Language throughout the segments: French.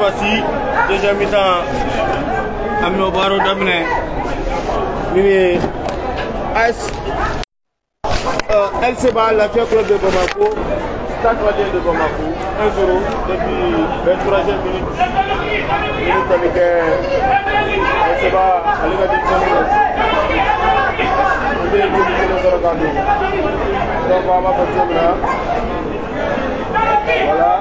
fois-ci, deuxième mi-temps, Amino Baro Damine, Mimi AS LCBA, la Fiat Club de Bamako, Stade Malien de Bamako, 1-0 depuis 23e minute. Minute avec LCBA, à l'égard du Sénégal. On est obligé de se regarder. Donc on va faire là. Voilà.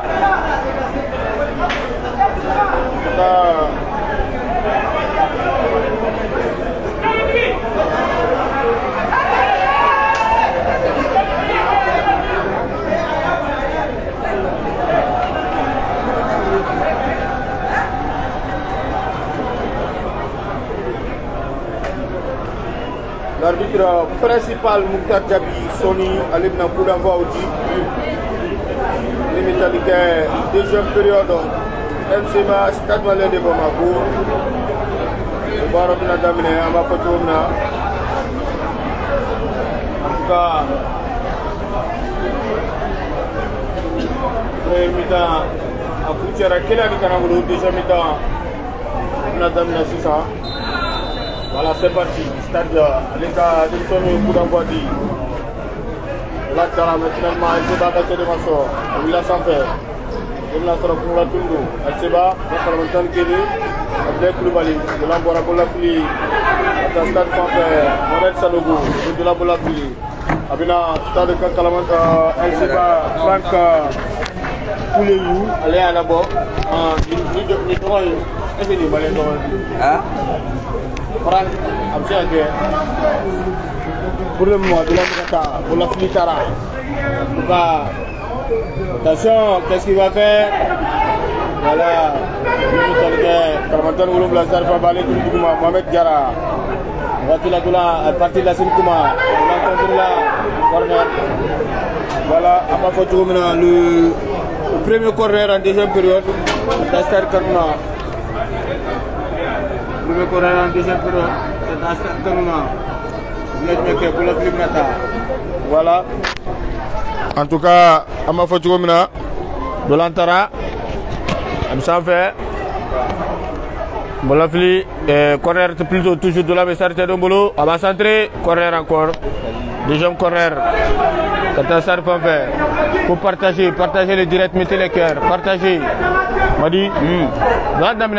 L'arbitre principal Mouktar Diaby Sony allait dans coup d'envoi au dit. Les métalliques deuxième période LCBA Stade Malien de Bamako. Le Baro de la Damine en bas photo na. En tout cas, premier mi-temps à Koutiara Kelani Kanangolo, deuxième mi-temps la Damine Sissa. Voilà, c'est parti. Stade l'État de Sony coup d'envoi dit. Là, finalement, LCBA a gagné des morceaux. Il a sans faire. Il a sort pour la Tundu. LCBA, Parlemental Kili, Abdel Koulibaly, de la Bola-Bola-Fili, à Stade Fanfare, Mohamed Sanogo, de la Bola-Fili. Abina, Stade Kakalamanta, LCBA, Franck Pouleyou, allez à la bord. Ni droit, est-ce que vous allez droit? Franck, Abdel Agé. Pour le moment, de la Mokata, pour la Filitara. En tout cas, attention, qu'est-ce qu'il va faire? Voilà, Karamantan Ouloum Lazar Fabale Kouma, Mohamed Diarra. Voici la partie de la Sinkouma. On rencontre la corner. Voilà, à ma photo, le premier corner en deuxième période. Dastar Karuna. Le premier corner en deuxième période. C'est Dastar Karuna. Voilà. En tout cas, à ma photo, de l'Antara, elle s'en fait. Bolafli, corner plutôt toujours de la Bessarte de Bolo. On va centrer, corner encore. Deuxième corner. C'est ça qu'on fait. Pour partager le direct, mettez les cœurs, partager. Madi, voilà, donc,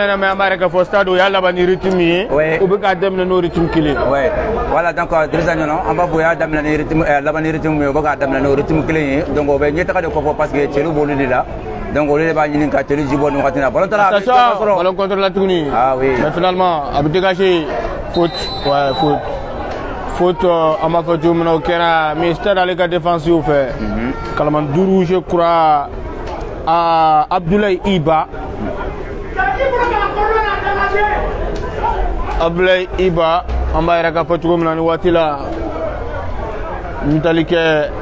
on va voir la rythme clé. Donc, on va y être parce que c'est le bon là. Donc, on va y aller ballon contre la Touni. Ah oui. Mais finalement, à dégager, faute. Ouais, faute. Faute à ma photo, mais c'était dans les cas défensifs. Kalamandourou, je crois, à Abdoulaye Iba. Abdoulaye Iba, en bas, il y a un photo comme la Nouatila. Mitalik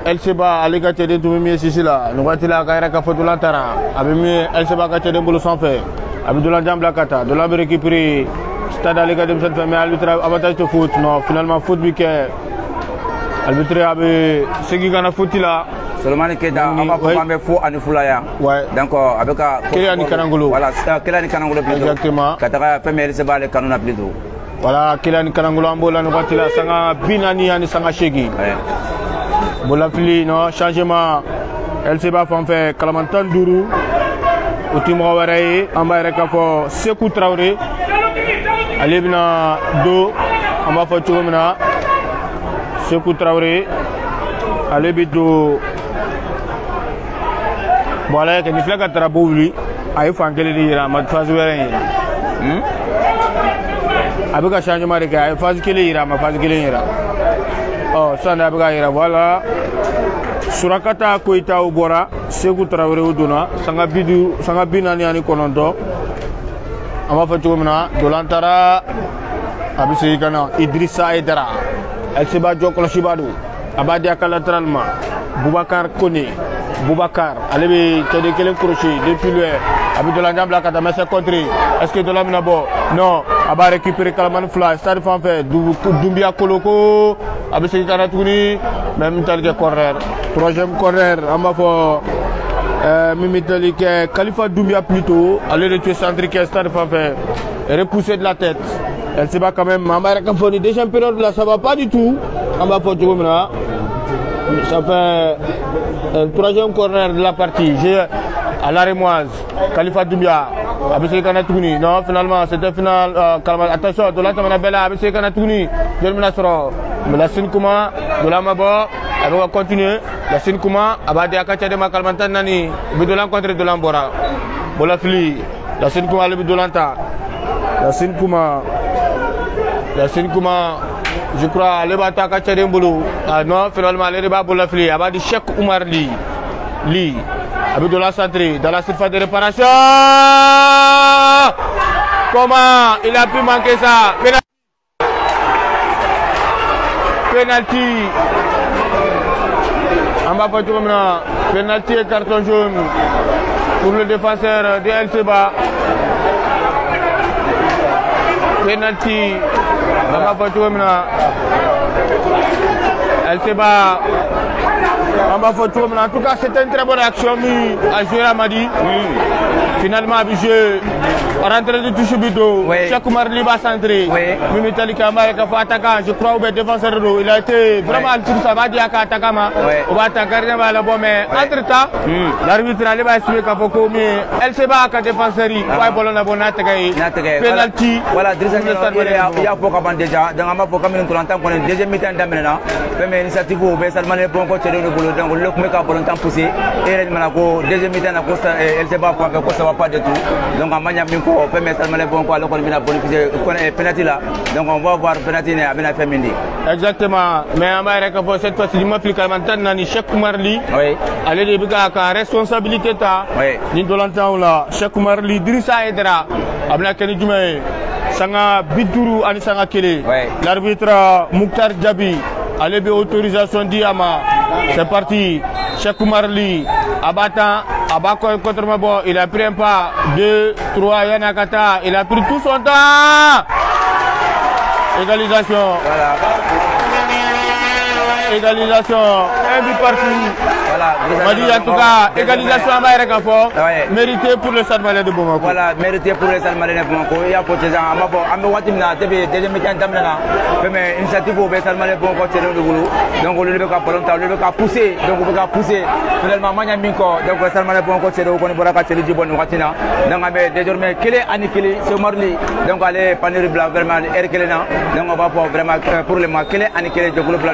LCBA, à l'égard de tout le monde ici là. Nouatila, il y a un photo de l'Antara. Avec LCBA, il y a un boulot sans faire. Avec de l'Andiam Blakata, de l'Amérique récupéré. Stade à l'égard de cette famille, avantage de foot. Non, finalement, foot, mais l'arbitre avait ce qui a foot là. Seulement que dans on va pas fou à Nifulaya. Ouais. Donc avec Kelani Kanangolo. Voilà, c'est Kelani Kanangolo plutôt. Exactement. Katara premier LCBA le Kanuna plutôt. Voilà, Kelani Kanangolo ambola no batila sanga binani ani sanga shegi. Bolafili no changement LCBA font faire Kalamantan Dourou. Outimro Waraye, Ambaye Kafo Sekou Traoré. Alibna Do, Amba Fachoumna Sekou Traoré. Alibido. Voilà, que ni flaque à Trabouli, aïe Fankele dira, ma phase verre. Avec un changement de gars, phase qu'il ira, ma phase qu'il ira. Oh, ça n'a pas ira, voilà. Surakata Koita Ubora, Sekou Traoré Uduna, Sangabidu, Sangabinani Ani Konondo. On va faire tout de l'Antara, Abissikana, Idrissa Edara, LCBA Djokolo Shibadou, Abadia latéralement, Boubacar Kone, Boubacar, allez, tu as des crochet depuis le Abidjan Blakata, mais c'est contre. Est-ce que de l'homme d'abord? Non, Aba récupérer Kalaman Fly, Stade Fanfare, Doumbia Koloko, Abissikana Touni, même tel que corner. Troisième corner, on va faire Mimitali Khalifa Doumbia plutôt, aller le tuer centrique, Stade Fanfare, repousser de la tête. Elle se bat quand même. Mambara Kafoni, deuxième période là, ça va pas du tout. En bas pour Djoumina. Ça fait le troisième corner de la partie. J'ai à la Rémoise, Khalifa Doumbia. ABC Kanatouni. Non, finalement, c'était final. Attention, de l'autre Manabella, ABC Kanatouni. Jermina Soro. La Sinkouma, de la Mabo. Elle va continuer. La Sinkouma, Abadi Akacha de Makalmantan Nani. Bidolan contre de l'Ambora. Bolafili. La Sinkouma, le Bidolanta. La Sinkouma. La Sinkouma. Je crois, le Bata Akacha de Mbulu. Non, finalement, le Riba Bolafili. Abadi Cheikh Oumar Li. Abdoulaye Centré dans la surface de réparation. Comment il a pu manquer ça? Penalty. En bas pour tout le monde. Penalty et carton jaune pour le défenseur de LCBA. Penalty. En bas pour tout le monde. LCBA. En bas photo, en tout cas c'était une très bonne action à jouer à Madi. Finalement, Abidjé rentré de touche bidon. Cheikh Oumar Li va centrer. Mimi Talika Mare Kafa attaquant, je crois, ou défenseur de l'eau. Il a été vraiment sur sa va dire qu'à attaquant. On va attaquer la bonne, mais entre temps, l'arbitre allait va estimer qu'à beaucoup, mais elle se bat à défenseur. Ouais, bon, on a bon attaqué. Penalty. Voilà, il y a beaucoup de déjà. Dans ma pour comme nous l'entendons, qu'on est deuxième mi-temps d'amener. Mais initiative au Bessal Mané pour continuer le boulot. Donc, le mec a pour longtemps poussé. Et elle m'a dit, deuxième mi-temps, elle se bat pour que ça va pas du tout. Donc, en manière on peut mettre le bon quoi, alors qu'on vient bénéficier de penalty là. Donc on va voir penalty à bien fait Mendy. Exactement. Mais en bas pour cette fois-ci, il m'applique maintenant Nani Cheikh Oumar Li. Oui. Allez les gars, quand responsabilité ta. Oui. Ni de l'entend là. Cheikh Oumar Li, Drissa Edra. Abna Keni Djumé. Sanga Biduru Ani Sanga Kele. Oui. L'arbitre Mouktar Djabi. Allez bien autorisation d'Iyama. C'est parti. Cheikh Oumar Li. Abattant. Abako contre Mabo, il a pris un pas, 2, 3, Yanakata, il a pris tout son temps. Égalisation. Voilà. Égalisation. Un but partout. Voilà. On dit en tout cas, égalisation à Maïreka Fort. Mérité pour le Stade Malien de Bamako. Voilà, mérité pour le Stade Malien de Bamako. Il y a pour ces gens. Ambo deuxième mi-temps d'Amena. Mais initiative au Stade Malien de Bamako, c'est le boulot. Donc on lui a poussé. Donc on va pousser. Finalement, Mania Minko. Donc le Stade Malien de Bamako, c'est le Bonibora, c'est le Djibon Watina. Donc désormais, Kélé, Anikélé, c'est Marli. Donc allez, Paneri Blanc, vraiment, Erkelena. Donc on va vraiment pour le mois Kélé, Anikélé, de Goulo Blanc.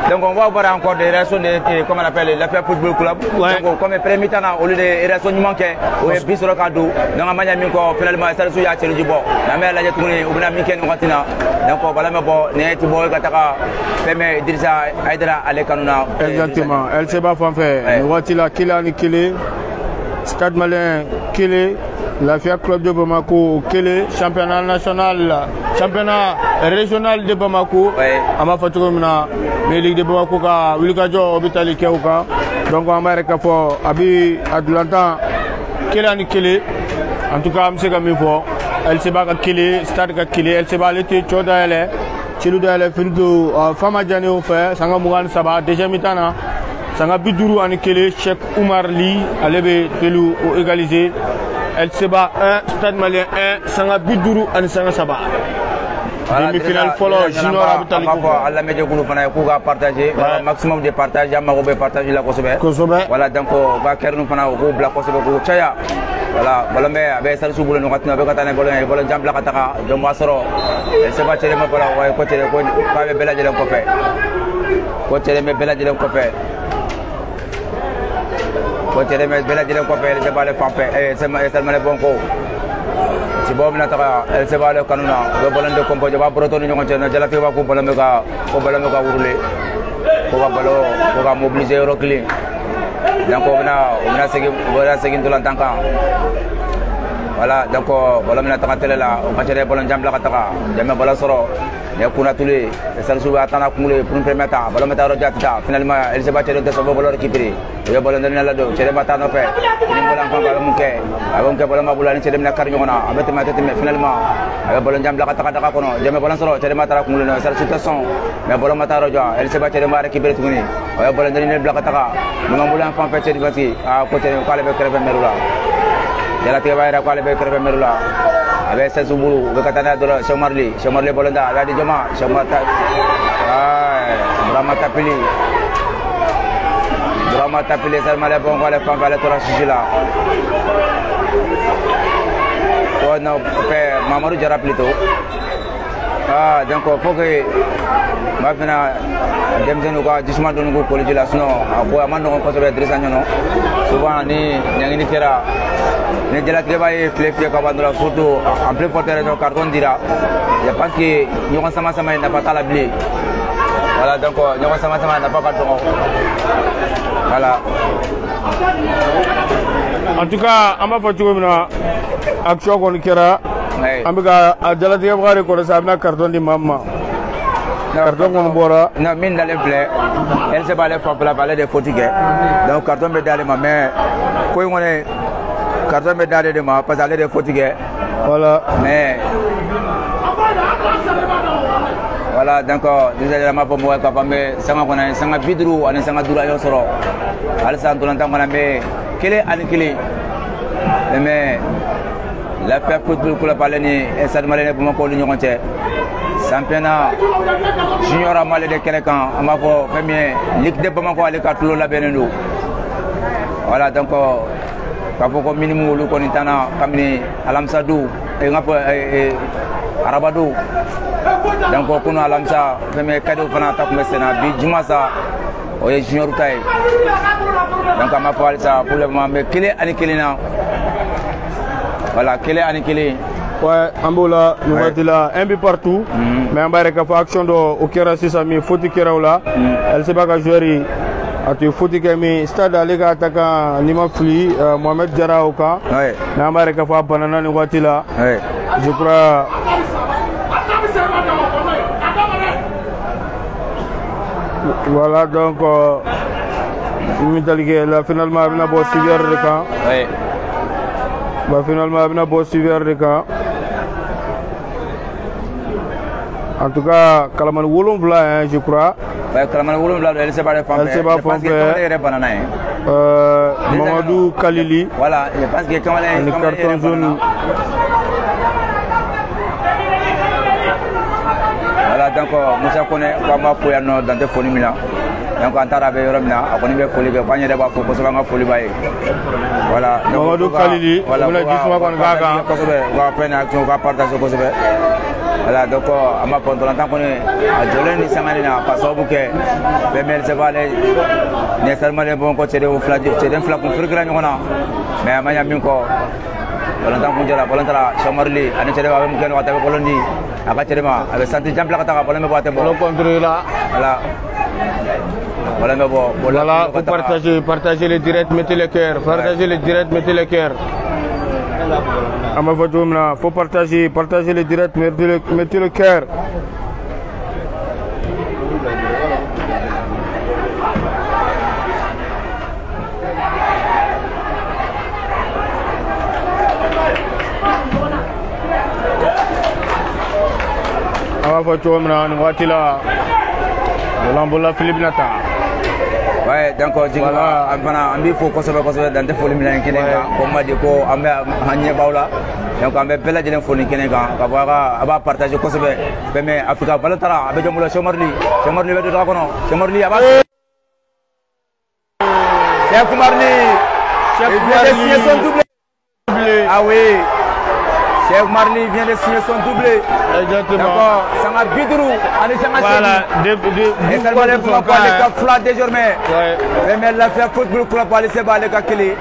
Donc on va voir encore des réactions de, comment on appelle, l'affaire football club. Ouais. Donc comme premier temps, au lieu des réactions qui manquaient, on est bis sur le cadeau. Donc à Mania Minko, finalement, ça se a tiré du bord. La mère l'a dit, on a mis qu'un Watina. Donc voilà, mais bon, n'est-ce pas, Katara, Femme, Drissa, Aydra, Alekanuna. Exactement, elle se bat Fanfare. Watila, Kila, Nikele, Stade Malien, Kele. La FIA Club de Bamako, Kélé, championnat national, championnat régional de Bamako, Ama Fatoumina, mais Ligue de Bamako, Wilkajo, Obitali Keuka, donc on va récapor, Abi Atlanta, Kélé, en tout cas, M. Gamifo, elle se bat à Kélé, Stade Kélé, elle se bat à l'été, Choda elle, Chiluda elle, Finito, Fama Djani au fait, Sanga Mougan Saba, déjà mitana, Sanga Biduru en Kélé, Cheikh Oumar Li, Alebe, Telou, égalisé. Elle se bat 1, Stade Malien 1, Sanga Biduru et Sanga Saba. Demi-finale follow, Junior Abitali. Allah me dit que nous pouvons partager, maximum de partage, il y a un partage la Kosobe. Voilà, donc on va faire nous faire au Black Kosobe pour Chaya. Voilà, voilà, mais avec ça, nous avons fait un peu de jambes, de Massoro. Elle se bat chez les Mapola, côté de Bella de l'Encopé. Côté de Bella de l'Encopé. Côté de Bella de l'Encopé, elle se bat les Pampé, et c'est seulement les bons coups. Si bon, elle se bat le Canona, le ballon de compo, je vais bretonner une antenne, je la fais pour le méga rouler. Pour va mobiliser Euroclin. Donc on a segué tout l'entend. Voilà, donc on a là, on va tirer le ballon de Jambla, Jamé Balasoro. ne kuna tule Salisu ba tana kumule pour une première temps ballon meta ro jatita finalement elle se battait de son ballon récupéré yo ballon de la do chere mata no fe ni bolan ko ballon muke abon ke ballon mabula ni chere na kar nyona abete mata finalement avec ballon jam la kata kata kono jame ballon soro chere mata kumule no Salisu te son mais ballon mata ro ja elle se battait de ma récupéré tuni yo ballon de ni blaka taka ni mabula enfant fait chere bati a côté ko ale be kreve merula jala te bayra ko ale be kreve merula avec ses soubou be katana do Chemarli bolonda ada di joma Chemarta Brahma tapili sarmale bon ko le fam vale to rasila ko no pe Mamadou Jara plutôt donc faut que ma fina demzenu ko jisma don ko college la sino ko amando ko so be dresa nyono souvent ni nyangini kera ne jala travail flefie ka bandra surtout en plus porter no carton dira je pense que ñoo sama n'a pas la blé voilà donc ñoo sama n'a pas carton voilà en tout cas amba fa tugo mina action ko kera ambiga jala travail ko sa na carton di mamma carton ko bora na min dans les blé elle se balait pour la balade des fatigués donc carton me d'aller ma mais ko ngone carton me d'aller de ma pas aller des fatigués voilà mais voilà donc déjà ma pour moi capable sanga kona sanga bidru ani sanga dura yo soro al san tulanta kona me kele ani kele mais la fait football ko la parler ni stade malene pour ko lu ñonté championnat junior amalé de Kélékan on va pour premier ligue de Bamako ale ka tulo la benendo voilà donc ka foko minimum lu ko ni tana kamni alamsadou e ngapo arabadou donc kuno alamsa premier cadeau fana ta ko mesena bi jumasa o ye junior tay donc ma fa ça pour le moment mais kele ani kelina voilà kele ani kele ouais ambola nous va dire un but partout mais on va récupérer action do au kera sisami foti kera là elle se bat à jouer atu foti kemi stade alega ataka nima fli Mohamed Diarra oka ouais mais on va récupérer banana nous va dire ouais je crois voilà donc la finalement abina bo suivre de camp ouais bah finalement abina bo suivre de camp en tout cas Kalaman wolonvla hein, je crois ouais Kalaman wolonvla elle s'est pas elle s'est pas parce que elle banana Mamadou Kalili voilà je pense que quand elle carton jaune voilà donc Moussa connaît comment pour no dans des folies là donc en tarabe yoromna akoni be folie be banye de ba ko so nga folie baye voilà Mamadou Kalili voilà gisuma kon gaga ko so be wa pena action va partager ko so be voilà donc ama pendant longtemps qu'on est à Jolene Sangani na paso buke be mel se vale ne seulement les bons côté de flag c'est un flag pour frigran ngona mais amanya min ko longtemps qu'on jara volontaire Chemarli ani chere ba mu ken wata be kolondi aka chere ma avec santi jample kata ka problème ba te bo le contre là voilà voilà, vous partagez les directs, mettez le cœur. Partagez les directs, mettez le cœur. Il faut partager les directs, mettez le cœur. Philippe Nata. Ouais, donc voilà, on faut qu'on se dans des folies comme m'a dit qu'on a baula. Donc on va bella de folie Kénéga, on va partager qu'on se fait. Mais Africa Balatara, avec Moula Chemarli veut de Dragono, Chemarli Abbas. Cheikh Marli, son doublé. Ah oui. Cheikh Marli vient de signer son doublé. Exactement. Ça m'a bidrou. Voilà. Et ça va pour pas les cas flat désormais. Mais la fait football club pour aller se battre les Kili.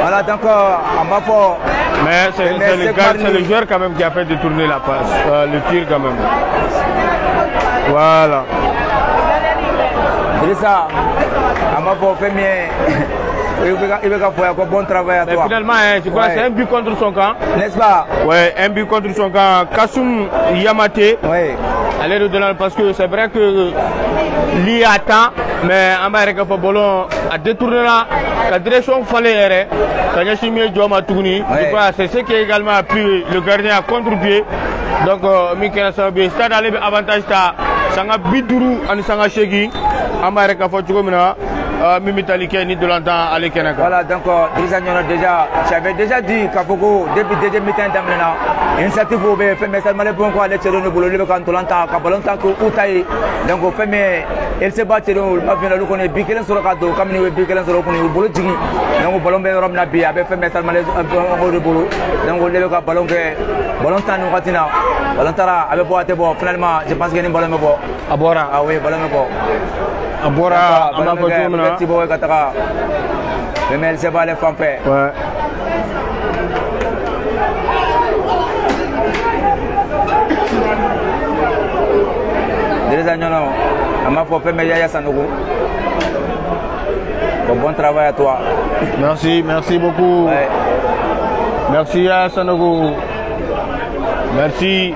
Voilà donc on va pour. Mais c'est le joueur quand même qui a fait détourner la passe, le tir quand même. Voilà. C'est ça. On va pour faire mieux. il veut faire un bon travail à toi. Finalement, je crois que c'est un but contre son camp. N'est-ce pas? Ouais, un but contre son camp. Kassoum Yamate. Oui. Allez de là parce que c'est vrai que lui attend, mais Amérique fait ballon à détourner la direction fallait Kanyashimi Djoma Touni. Je crois c'est ce qui a également pris le gardien à contre-pied. Donc Mikel Sabi stade allé avantage ta sanga biduru an sanga shegi Amérique fait Tchoukomina. Mimi Talike ni de l'entend à l'Ekenaka. Voilà, donc j'avais déjà dit qu'à beaucoup, depuis le deuxième mi-temps d'Amena, initiative au fait, mais seulement les bons quoi, les chéros ne boulot, les quand on l'entend, qu'à longtemps que Outaï, donc au fait, mais elle se bat, ma fille, le connaît, Bikelen sur le cadeau, comme nous, Bikelen sur le connaît, au boulot, donc au ballon, Rom Nabi, avec fait, mais seulement les boulot, donc au lève ballon, ballon temps, nous ratina, ballon tara, avec boîte bon, finalement, je pense qu'il y a un ballon bon. Abora, ah oui, ballon bon. Abora, on a pas tout petit boy kataka mais elle se bat les femmes fait ouais déjà non on m'a fait mais Yaya Sanogo bon travail à toi. Merci beaucoup. Ouais. Merci Yaya Sanogo, merci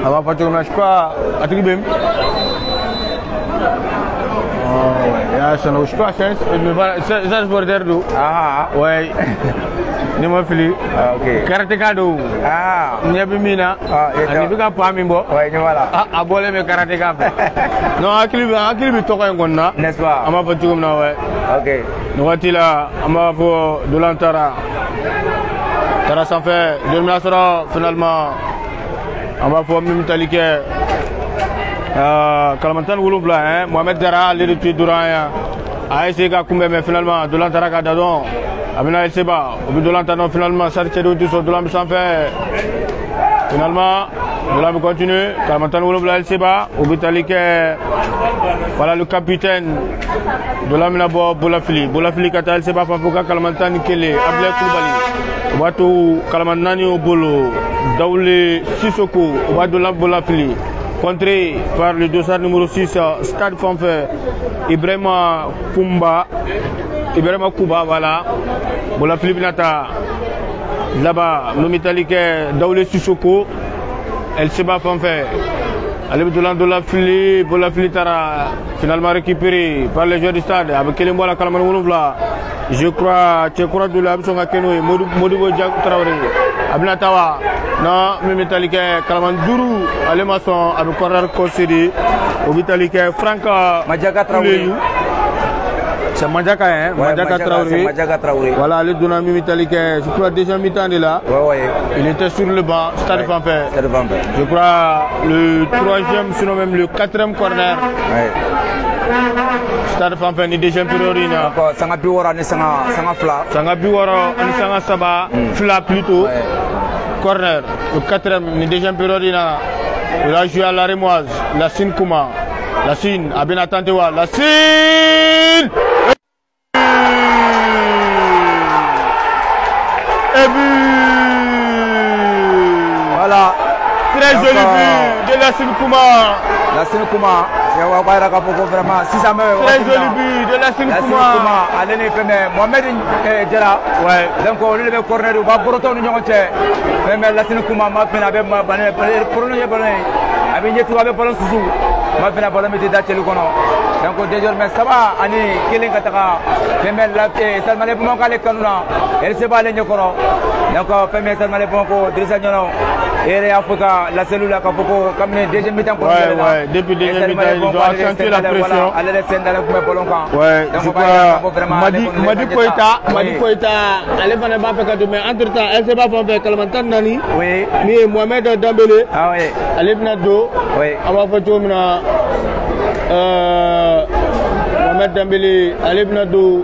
on m'a fait je crois à Tribem. Ya sana je crois c'est border do ouais ni ma fili OK karateka do nyabi mina ani biga pami mbo ouais voilà abole me karateka non akili bi toko ngonna n'est-ce pas ama fa tugum na ouais OK no watila ama fo dolantara tara ça fait domination finalement ama fo Mimi Talike Kalimantan Wouloubla, Mohamed Dara, le depuis Duraya, a essayé de couper, mais finalement, Dolantara Kadadon, Abina El Seba, au bout de Dolantara, finalement, Sarché de Outisson, Dolam s'en fait. Finalement, Dolam continue, Kalimantan Wouloubla El Seba, au bout de Talike, voilà le capitaine, Dolam Nabo, Boulafili Kata El Seba, Fafouka, Kalimantan Kele, Ablé Koulibaly, Watou, Kalimantan Obolo, Daoulé Sissoko, Wadolam Boulafili. Contré par le dossard numéro 6, Stade Fanfare, Ibrahima Kouba, voilà. Bola Philippe Nata, là-bas, Mimi Talike, Daoulé Sissoko, El Seba Fanfare. Alib Doula Fili, Bola Fili Tara, finalement récupéré par les joueurs du stade, avec Kelimbo la Kalaman Wouloubla. Je crois de la Absonga Kenoui, Modibo Diakou Traoré, Abinatawa, non, Mimi Talike, Kalaman Dourou, Alemason, avec Corral Kosidi, Obitalike, Franka Madjaka Traoré. C'est Madjaka, hein? Ouais, Madjaka Traoré. Voilà, le Dona Mimi Talike, je crois déjà mi-temps de là. Ouais. Il était sur le banc, Stade Fanfare. Je crois le 3e, sinon même le 4e corner. Ouais. Stade Fanfare ni deuxième période. Sanga Biwara ni Sanga Fla. Sanga Biwara ni Sanga Saba, Fla plutôt. Ouais. Corner, le 4e ni deuxième période. Il a joué à la Rémoise, Lassine Kouma. Lassine, a bien attendu. Lassine! Et voilà. Très joli but de Lassine Kouma. Lassine Kouma, vraiment, si ça me. Très joli but de Lassine Kouma. Allez, Mohamed Djara. Ouais. Donc, on lui le corner, on va broton nous mais Lassine Kouma m'a fait avec ma banane, prolonger banane. Avec les trois ballons sous. M'a fait la balle mettre dans le cono. Donc, désormais, ça va, Ani, Killing Kataka, Femel Lapé, Salmané Ponka, les Kanuna, elle se bat les Nyokoro. Donc, Femel Salmané Ponko, Drisagno, et Africa, la cellule à Kapoko, comme les deuxième mi-temps. Ouais, depuis le deuxième mi-temps, ils doivent accentuer la pression. Allez, les scènes dans le Polonka. Ouais, je crois, Madi Koïta, elle va ne pas faire que mais entre-temps, elle se bat faire Kalimantan Nani. Oui. Mais Mohamed Dambélé. Ah oui. Elle est Nado. Oui. On va faire tout Mohamed Dambélé, Alib Nado.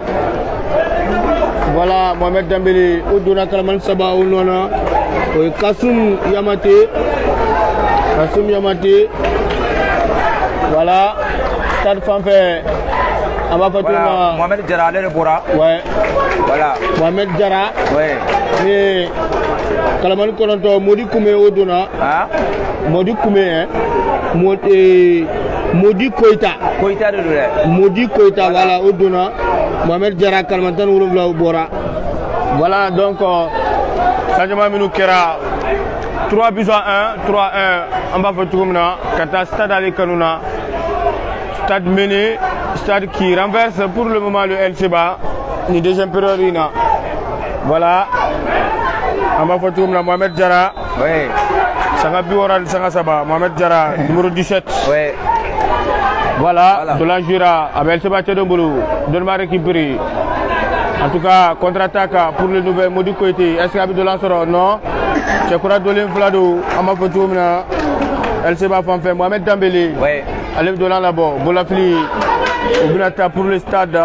Voilà, Mohamed Dambélé, Oudona Kalaman Saba, Ounona, Kassoum Yamate. Voilà, Stade Fanfare. Voilà, Mohamed Djara, le Bora. Ouais. Voilà. Mohamed Djara. Ouais. Et Kalaman Koronto, Modi Koumé Oudona. Ah. Modi Koumé, hein. Modi Koïta. Koïta de l'Ouest. Modi Koïta, voilà, Oudona. Mohamed Diarra Kalmantan Wouloubla Bora. Voilà donc changement Minou Kera 3 buts à 1, 3-1 en bas de Tougoumna, Kata Stade Ali Kanouna, stade mené, stade qui renverse pour le moment le LCBA, ni deuxième période. Voilà, en bas de Tougoumna, Mohamed Diarra. Oui. Sanga Biora Sanga Saba, Mohamed Diarra, numéro 17. Oui. Voilà, de la Jura, avec LCBA Tchedomboulou, donne-moi récupérer. En tout cas, contre-attaque pour le nouvel Modi Koité. Est-ce qu'il y a de lanceur? Non. C'est quoi Dolin Flado, Amafotoumna, LCBA Fanfé, Mohamed Dambélé. Oui. Alef Dolan là-bas, Bolafli, Obinata pour le stade.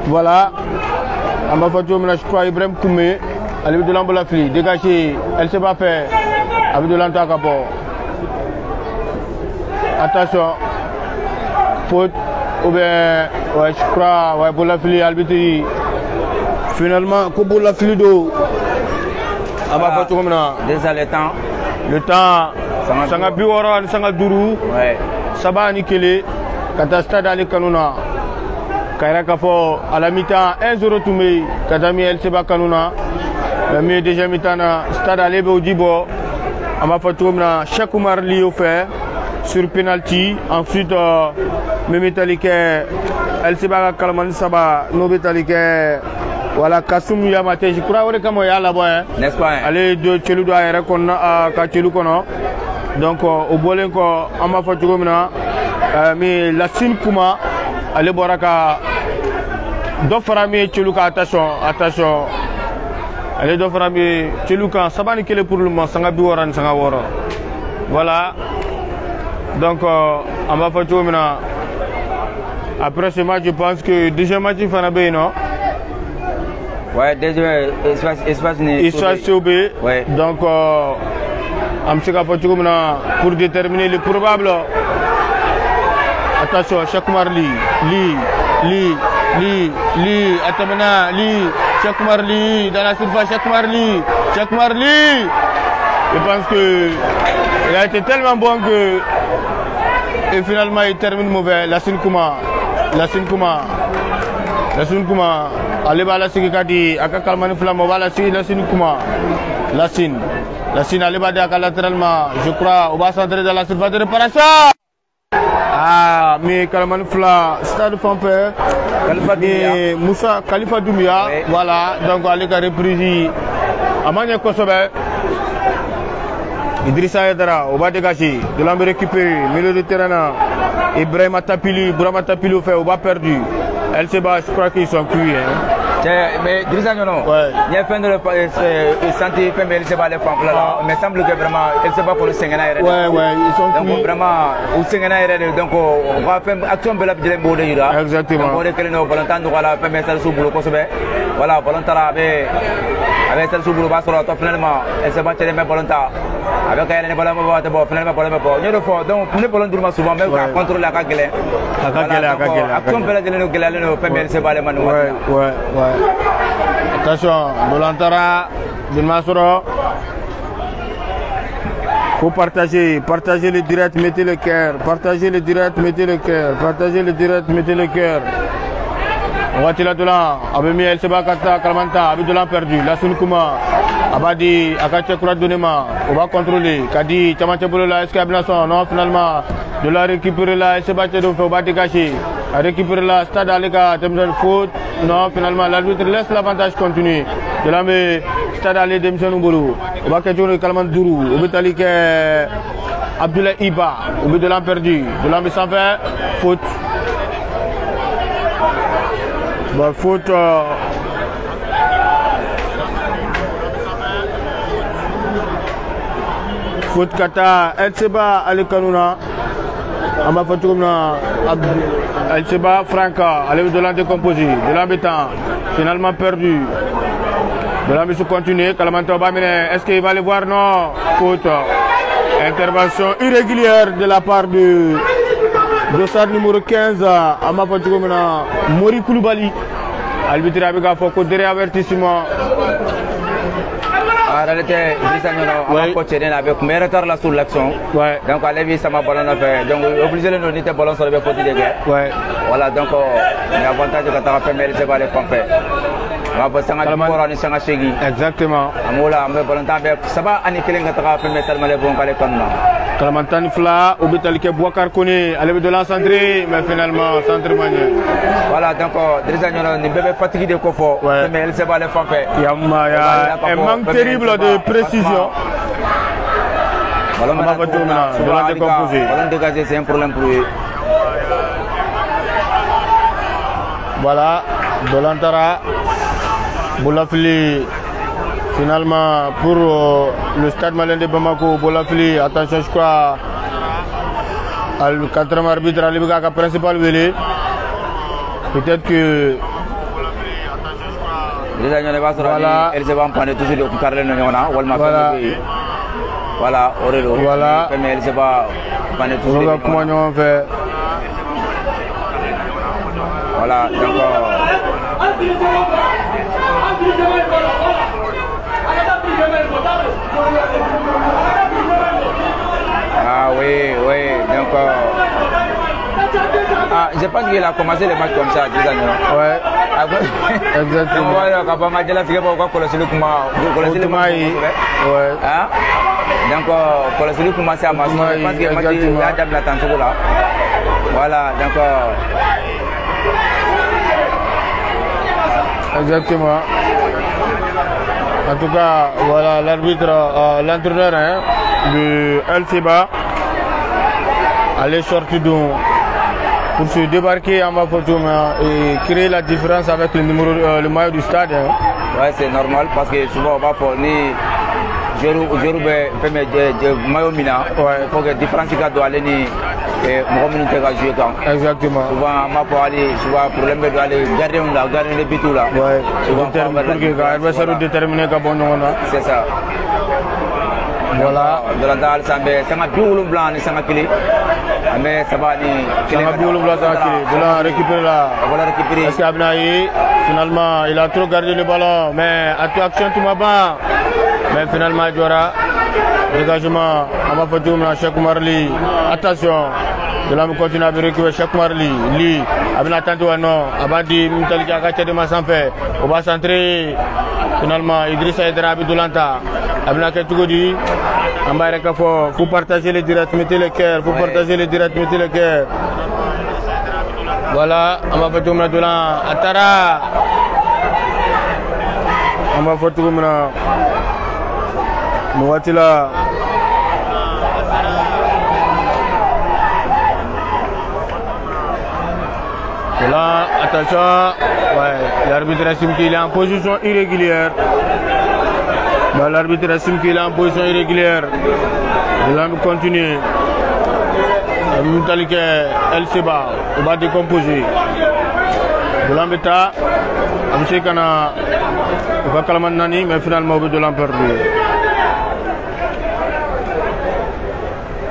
Voilà. Amafotoumna, je crois, Ibrahim Koumé. Alef Dolan Bolafli, dégagé. LCBA fait. Avec Dolan Takabo. Attention. Faute. Ou bien, ouais, je crois, ouais, Bolafli, Albiti. Finalement, Bolafli d'eau. Déjà le temps. Le temps. Sanga Biwara, Sanga Duru. Saba Nikele. Kata Stade Ali Kanouna. Kaira Kafo, à la mi-temps, 1-0 Toumé. Katami LCBA Kanouna. Le milieu déjà mi-temps, Stade Ali Beoudibo. Amafotoumna, Cheikh Oumar Li fait sur penalty. Ensuite, Memetalike, LCBA Kalman Saba, Nobetalike. Voilà, Kassoum Yamate, je crois que c'est là-bas. N'est-ce pas? Allez, de Tchelou doit être à Tchelou. Donc, au Bolenko, on m'a fait tout mais la Sine Kouma, allez, Boraka, Doframi Tchelou, attention. Allez, Doframi Tchelou, ça va nickel pour le moment, Sangabi Waran, Sangawara. Voilà. Donc, on m'a fait tout après ce match, je pense que deuxième match, il fera bien, non? Ouais, déjà, Espace Sobé. Ouais. Donc, pour déterminer le probable. Attention, Cheikh Oumar Li. Atamena, Cheikh Oumar Li. Dans la surface, Cheikh Oumar Li. Je pense que il a été tellement bon que. Et finalement, il termine mauvais. Lassine Kouma. Allez, la Sikikadi, Aka Kalmani Flammo, la Kouma. Lassine, allez, latéralement, je crois, on va s'entrer dans la surface de réparation. Ah, mais Kalmani Fla, stade Fanfé, Moussa Khalifa Doumbia, voilà, donc allez, la reprise. Amanya Kosobe, Idrissa Edara, on va dégager, de l'homme récupéré, milieu de terrain, Ibrahim Tapili, fait, on va perdu. LCBA, je crois qu'ils sont cuits. Mais Idrissa Nyono, il y a fait de santé, mais LCBA les femmes là. Mais semble que vraiment, LCBA pour le Sénégal. Ouais, ils sont cuits. Donc vraiment, au Sénégal, donc on va faire action de la vidéo de Yura. Exactement. Donc on est que nous, volontairement, nous voilà, faire mettre ça sous boulot, voilà, volontairement, avec ça sous boulot, finalement, LCBA, c'est les mêmes volontaires. Avec elle, finalement, donc, nous volons souvent, même contrôler la caguelle. Action de la vidéo de LCBA, les manous. Ouais. Attention, Bolantara, Bilmasoro. Faut partager le direct, mettez le cœur. Partagez le direct, mettez le cœur. On va tirer de là. Abemi LCBA Kata Kalmanta, Abidolan perdu. La Sunkouma, Abadi, Akache Kourat Donema. On va contrôler. Kadi, Tchamateboulola, est-ce qu'il y a Blanson? Non, finalement. De la récupérer là, LCBA Tchedouf, on va dégager. À récupérer la stade Alega, Temzel faute. Non, finalement, l'arbitre laisse l'avantage continuer. De la stade Alé Demsen Ouboulou. On va questionner Kalman Dourou. On va talique Abdoulaye Iba. On va de l'an perdu. De l'an sans faire. Faute. Bon, faute. Faute Kata. LCBA Alé Kanouna. On va faire comme LCBA Franca, allez de l'an décomposé, de l'embêtant, finalement perdu. De l'an se continue, Kalamanto Bamine, est-ce qu'il va le voir? Non, faute. Intervention irrégulière de la part de dossard numéro 15, Amafatou Mori Koulibaly. Arbitre avec un faux derrière avertissement. réalité, on va continuer avec mes retards là sur l'action. Ouais. Donc, à l'évis, ça m'a ballon à faire. Donc, obligé de nous dire que ballon sur le côté des gars. Ouais. Voilà, donc, l'avantage de la fait, mais c'est pas les pomper. On va passer à la chégui. Exactement. Amoula, mais ballon ça va annihiler la fait, mais ça m'a les bons par les connes. Kalamantan Fla, Obital ke Bouakar Kone, allait de l'encentrer, mais finalement, centre manier. Voilà, donc, déjà, on est bébé fatigué de Kofo, mais elle sait pas les pomper. Il y a un manque terrible de précision. Ballon dégagé, c'est un problème pour lui. Voilà, Dolantara, Boulafli, finalement pour le stade malien de Bamako, Boulafli, attention, je crois, le quatrième arbitre, le principal Vélé. Peut-être que. Voilà, elle se va en prendre toujours le Carlin Nona, voilà. Voilà, Aurélo. Voilà. Mais elle se va prendre toujours le Comment on fait. Voilà, donc. Ah oui, oui, donc. Ah, je pense qu'il a commencé le match comme ça, 10 ans. Ouais. Exactement. Donc, pour celui qui commence à marcher, je pense qu'il a déjà la tantôt là. Voilà, donc. Exactement. En tout cas, voilà l'arbitre, l'entraîneur de LCBA allait sortir pour se débarquer en bas et créer la différence avec le maillot du stade. Ouais, c'est normal parce que souvent on va fournir maillot mina. Il faut que la différence doit aller ni jouer quand. Exactement. Souvent on va aller, souvent problème doit aller garder les bitous là. Ouais. Pour que l'adversaire détermine qu'à bon c'est ça. Voilà. De la dalle, ça m'a bien blanc, ça m'a clé. Mais ça va ni. Ça m'a bien blanc, ça m'a clé. Voilà, récupérer là. Voilà, récupérer. Parce qu'Abnaï, finalement, il a trop gardé le ballon. Mais action, tout m'a bas. Mais finalement, il y aura dégagement. On va faire Cheikh Marli. Attention. De là, on continue à récupérer Cheikh Marli. Li. Abna Tantou, non. Abadi, Moutaliki, Akacha de Massanfe. On va centrer. Finalement, Idrissa Edra Abidulanta. Abna Ketougodi. Il faut partager les directs, mettez le cœur. Faut partager les directs, mettez le cœur. Voilà, on va faire tout le monde. Atara. On va faire tout le monde. Mouatila. Voilà, attention. Ouais, l'arbitre estime qu'il est en position irrégulière. L'arbitre estime qu'il est en position irrégulière. L'homme continue. Moutalike LCBA, on va décomposer. L'homme est à M. Kana, on va calmer Nani, mais finalement on de l'en perdu.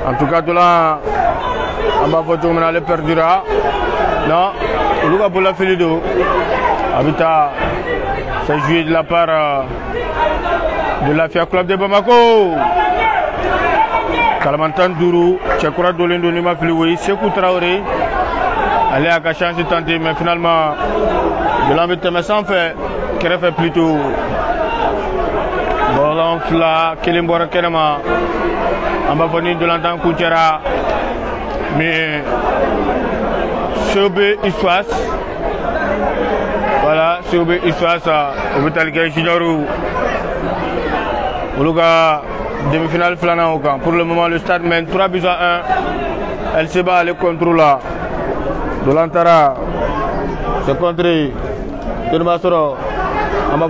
En tout cas, de là, on va voir comment on perdura. Non, on va pour la Filido. Habita, c'est joué de la part de la FIA Club de Bamako. Kalamantan Dourou, Tchekura Dolendo Nima Filiwoyi, Sekou Traoré. Allez à changer de tenter, mais finalement, de l'embêtement mais sans fait, qui fait plutôt. Ballon Fla, Kilimbora Kenema. On va venir de l'entendre Koutera. Mais Sobe Iswas. Voilà, Sobe Iswas, Obetalika Juniorou. Oluga demi-finale Flana au camp. Pour le moment, le stade mène 3-1. Elle se bat le contrôle là. De l'Antara. C'est contré. De Masoro. En bas,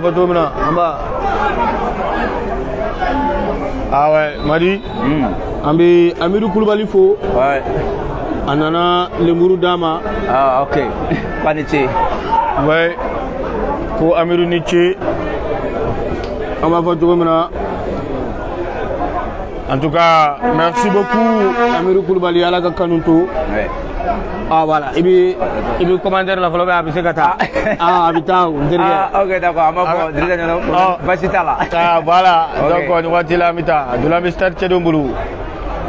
en bas. Ah ouais, Madi. Ambi Amirou Koulibaly fo. Ouais. Anana Lemuru Dama. Ah ok. Paniché. Ouais. Pour Amirou Nietzsche. On va voir tout maintenant. En tout cas, merci beaucoup Amirou Koulibaly à la Kanoutou. Ah voilà, il veut commander la fleur à Bissekata. Ah, habitant, ok, d'accord, ah, voilà, donc on va dire la mita, de la mystère Tchedomboulou.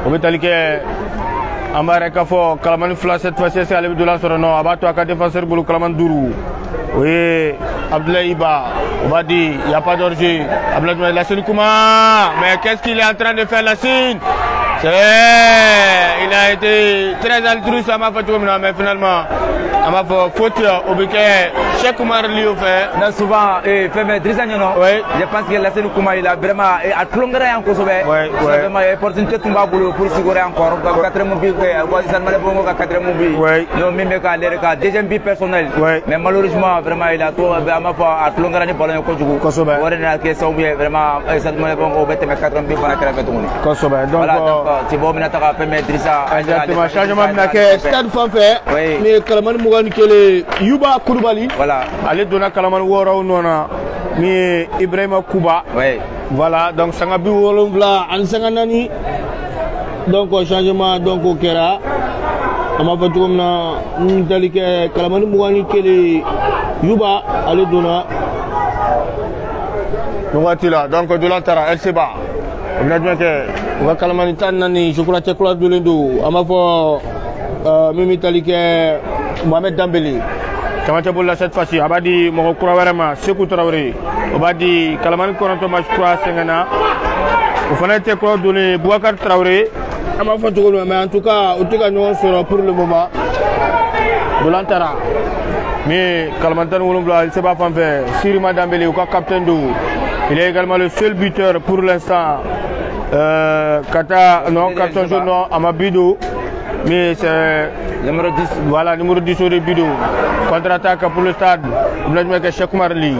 On va dire que Amare Kafo, Kalaman Flash, cette fois-ci, c'est à de la Sorono, Abato à défenseur Boulou Kalaman Dourou. Oui, Abdoulaye Iba, on va dire, il n'y a pas d'orgie. Abdoulaye Lassine Kouma, mais qu'est-ce qu'il est en train de faire, Lassine? Il a été très altruiste à ma faute, mais finalement, à ma faute, au biquet, Cheikh Koumar lui a fait. Non, souvent, il fait mes 10 ans, oui. Je pense que la scène Kouma, il a vraiment, à Tlongara en Kosovo, vraiment, il a opportunité pour sécuriser encore, 4 mobiles, ça m'a bon, 4 mobiles. Non, même quand deuxième vie personnelle. Mais malheureusement, vraiment, il a trop, à ma foi, à Tlongara, il a pas de Kosovo. Vraiment, ça m'a bon, au bête, mais 4 mobiles pour la crème. Kosovo. Donc, c'est bon, maintenant, exactement, changement de stade fanfare, mais Kalaman Mougani Kele, Yuba Koulibaly, voilà, allez donner Kalaman Woro Nona, mais Ibrahima Kouba, voilà, donc Sangabi Wolongla, Ansanganani, donc changement, donc au Kera, Amafatumna, Ntalike, Kalaman Mougani Kele, Yuba, allez donner, donc de l'Antara, elle se bat. On a dit que on va calmer Nani, je crois que c'est de l'Indo. Amafo, Mimitalike, Mohamed Dambélé. Comment tu as cette fois-ci? Abadi, mon vraiment, Sekou Traoré. Abadi, Kalamani Koranto Machkwa Sengana. Vous faites quoi donner Bouakar Traoré? Amafo, mais en tout cas, nous serons pour le moment de l'Antara. Mais Kalamantan Wolombla, il ne s'est pas fait. Sirima Dambélé, ou capitaine d'eau. Il est également le seul buteur pour l'instant. Kata, non, carton jaune, non, Amabido. Mais c'est numéro 10. Voilà, numéro 10 au Bido. Contre-attaque pour le stade. Abdoulaye Cheikh Oumar Ly.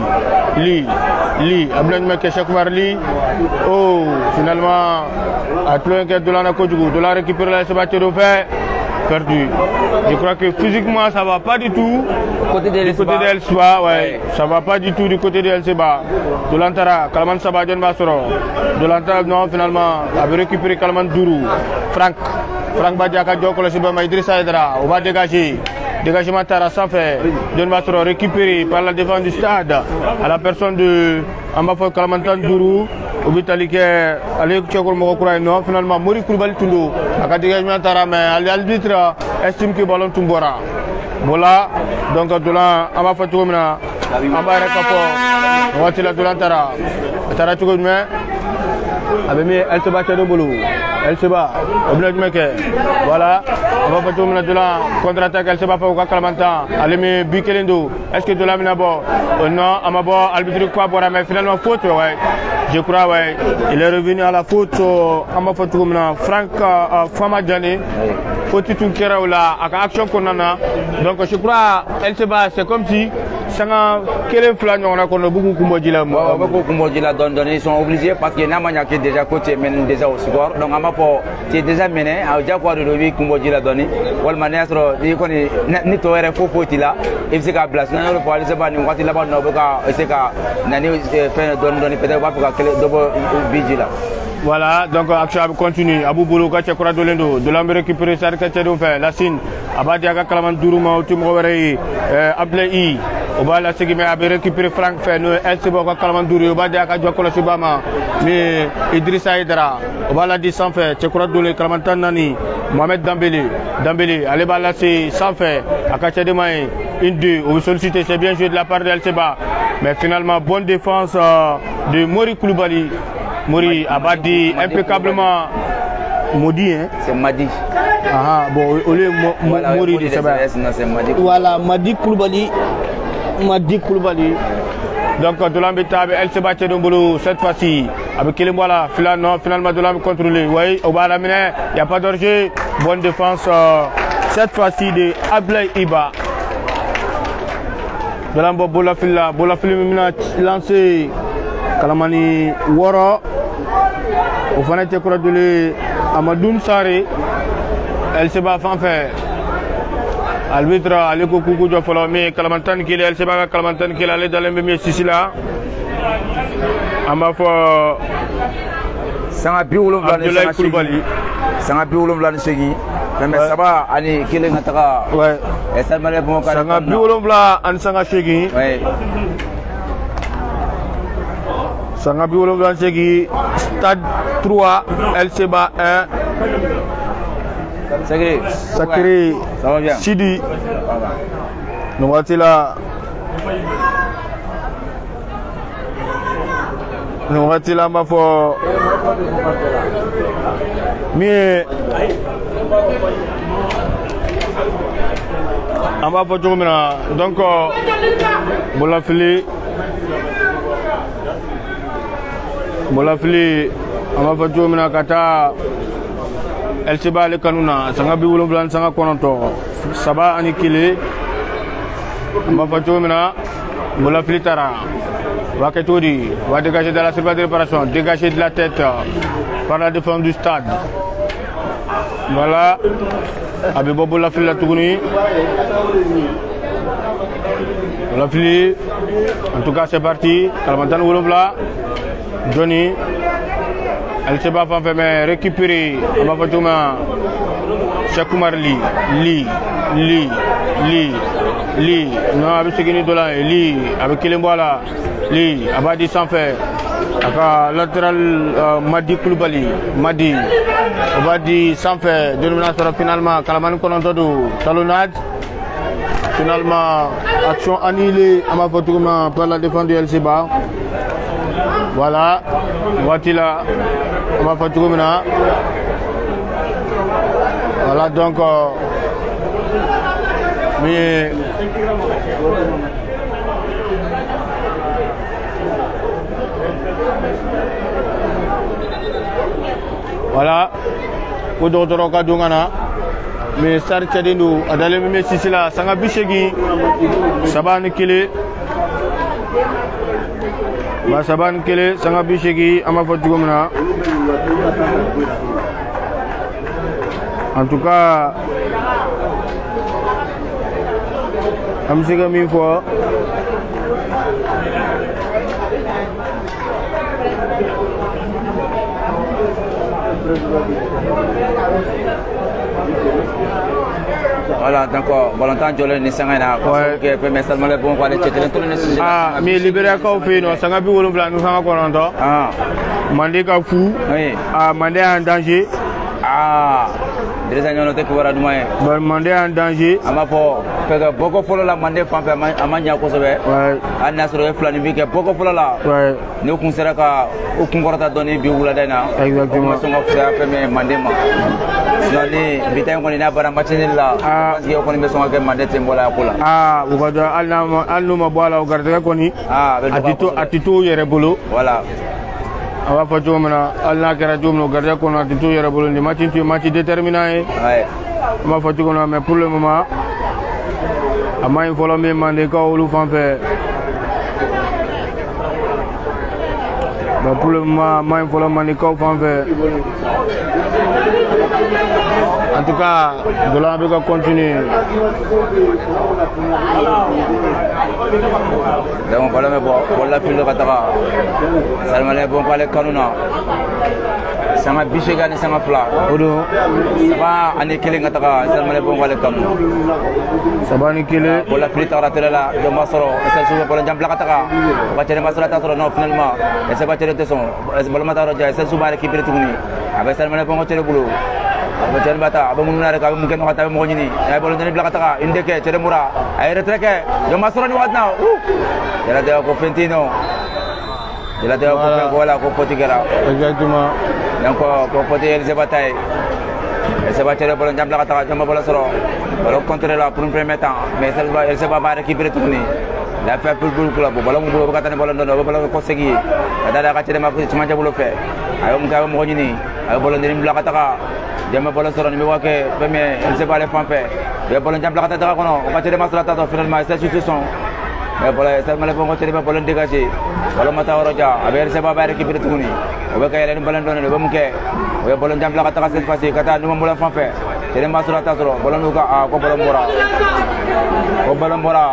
Abdoulaye Cheikh Oumar Ly. Oh, finalement, à Tloenke de l'Ana Kodjougou. De la récupérer la Sebastian de fait. Perdu. Je crois que physiquement ça va pas du tout. Du côté de El Seba, ouais. Ça va pas du tout du côté de El Seba. De l'Antara, Kalaman Saba John Basoro. De l'Antara, non, finalement, avait récupéré Kalaman Dourou. Franck Badiaka Djoko, le Seba Idrissa Aidara. On va dégager. Dégagement Tara sans faire. John Basoro récupéré par la défense du stade. À la personne de Ambafo Kalamantan Dourou. Obitalike, allez, Tchokol Mokokura, non, finalement, Mori Koulibaly Tundo. À dégagement Tara, mais l'arbitre estime que le ballon tombera. Voilà, donc de là, on va faire tout le monde. On va récupérer. On va tirer de l'Antara. Tara Tchoukoumé. Avec mes elle se bat de boulot. Elle se bat. Voilà. On va faire tout le monde de là. Contre-attaque, elle se bat pour Kalamantan. Allez, mais Bikelendo. Est-ce que de là, d'abord? Non, à ma bord, arbitre quoi pour mais finalement faute, ouais. Je crois, ouais. Il est revenu à la faute. On va faire tout le monde. Franck Famadjane. Faute tout kera là, avec action qu'on en a. Donc je crois, elle se bat. C'est comme si Sanga quel flan on a qu'on a beaucoup Kumbodjila. Beaucoup Kumbodjila ils sont obligés parce que Namanya qui est déjà coaché mène déjà au score. Donc à ma part, tu es déjà mené. À Diapo de Lobi Kumbodjila donné. Walmanestro, il connaît ni toi et faux là. Il s'est qu'à place. Non, le poil se bat. Nous quand il a pas de boca, c'est qu'à Nani fait donner peut-être pas pour qu'à double vigila. Voilà, donc action continue. Abou Boulou, Katia Kora Dolendo, de l'Amérique récupéré ça, Katia Donfin, Lassine, Abadiaga Kalaman Dourouma, Otumorei, Ablaï, Obala Segime, avait récupéré Franck Fenno, El Seboka Kalaman Dourou, Obadiaga Djokola Subama, mais Idrissa Aidara, Obala dit sans fait, Tchekora Dolé, Kalamantan Nani, Mohamed Dambélé, allez balasser sans fait, Akatia Demaï, une deux, on sollicite, c'est bien joué de la part de El Seba, mais finalement, bonne défense de Mori Koulibaly. Mori Abadi impeccablement maudit, hein? C'est Madi. Ah bon, au lieu Mori de Seba. Voilà, Madi Koulibaly. Donc de l'embêtable, elle se battait dans le boulot cette fois-ci. Avec Kélémoala, finalement de l'embêtable contrôlé. Oui, au bas de la mine, il n'y a pas d'orgie. Bonne défense cette fois-ci de Ablaï Iba. De l'embêtable, Bolafila lancé Kalamani Woro. Au fana te kura dole Amadoun Sare elle se bat fanfare arbitre ale ko kuku jo folo mais Kalamantan kile elle se bat Kalamantan kile ale dans le même sisi là amba fo sanga bi wolonwula ni Abdoulaye Koulibaly sanga bi wolonwula ni segi mais saba ani kelen ka taga et Salmane bon ka sanga bi wolonwula an sanga segi sanga bi wolonwula segi stade 3 LCBA 1 Sakiri ça va bien Sidi nous voici là ma foi mais on va faire donc Bolafili on va faire kata LCBA le kanuna sanga bi wolonwula sanga kononto saba ani kile on va faire Bolafili tara Waketoudi va dégager de la surface de réparation, dégager de la tête par la défense du stade. Voilà. Abibo Bolafili la tourni. Bolafili. En tout cas c'est parti. Kalimantan Wolonwula. Johnny. LCBA fait récupérer. On va faire tout Cheikh Oumar Li. Non, avec ce qui est là, Li, avec Kilemboala, Li, Abadi sans faire. Avec latéral Madi Koulibaly, Madi, Abadi sans faire. Dénomination finalement, Kalamani Konantodou, talonnade. Finalement, action annulée à ma photo par la défense du LCBA. Voilà, voici là, à ma photo maintenant. Voilà donc. Mais voilà pour d'autres cas d'ongana mais ça retient nous à d'aller même si là sanga bishegi saban kele ba saban kele sanga bishegi ama fatu gomna en tout cas am siga mi fois voilà donc volontaire jole ni sanga na ko ke pe mais Salmane bon ko ale chetelen to ni mi libéré ko fi no sanga bi wolonwula no sanga ko non to mande ka fu mande en danger déjà ñono te ko wara duma e mande en danger ama fo pega boko folo la mande fampe amanya ko sobe an nasro e flani bi ke boko folo la ne kun sera ka o kun gorata doni bi wula dana exactement so ngop sa pe me mande ma noni bitay ko ni na bara matini la parce que ko ni be so ngake mande tembola yakula o gada alno ma bola o garde ko ni atito yere bolo voilà awa fa jomna alna kera jomno garde ko na atito yere bolo ni match déterminé ma fa jomna mais pour le moment ama infolo me mande ka olu fanfe pour le moment ma infolo mande ka fanfe en tout cas de là on va continuer donc voilà mais bon la file kataka Salmane bon ko ale kanuna sanga bishega ni sanga fla odo saba ani kele kataka Salmane bon ko ale kanu saba ni kele wala file taratela la de masoro esa suba pour jambla kataka ba tere masala tasoro non finalement esa ba tere teson esa bala mataro ja esa suba récupérer tuguni avec Salmane bon ko tere bulo ba tere bata ba munna rek ba mun ken xata mo ñini ay bolo deni blakataka indeke tere mura ay retreke de masoro ni wadna dela de ko fentino dela de ko wala ko potigera exactement donc ko potigera se bataille et se battre bolo jambla kataka jamba bolo soro bolo contre la pour un premier temps mais elle se va récupérer tout ni la fait pour club bolo mo bolo katane bolo ndo bolo ko segi dada ka tere ma ko cuma jabulo fe ayo mo mo ñini ayo bolo ndeni blakataka jamba bolo soro ni mi wake premier elle se va les fanfe be bolo jambla kataka kono ko tere masala tato finalement cette situation mais bolo Salmane bon ko tere be bolo dégager bolo mata woroja abe se va récupérer tout ni o be kay len bolo ndo ne be mu ke o bolo jambla kataka cette fois-ci kata no mo bolo fanfe tere masala tato bolo nuka ko bolo mbora